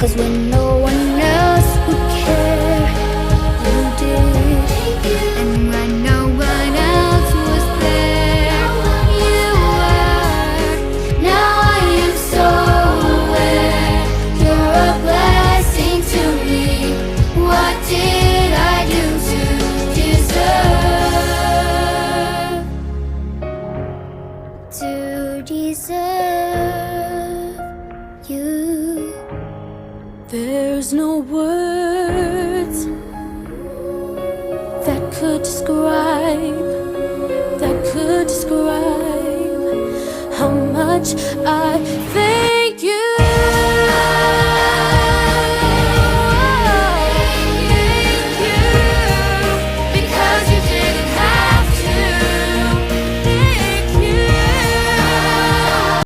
'Cause when no one else would care, you did. And when no one else was there, you were. Now I am so aware you're a blessing to me. What did I do to deserve you? There's no words that could describe how much I feel.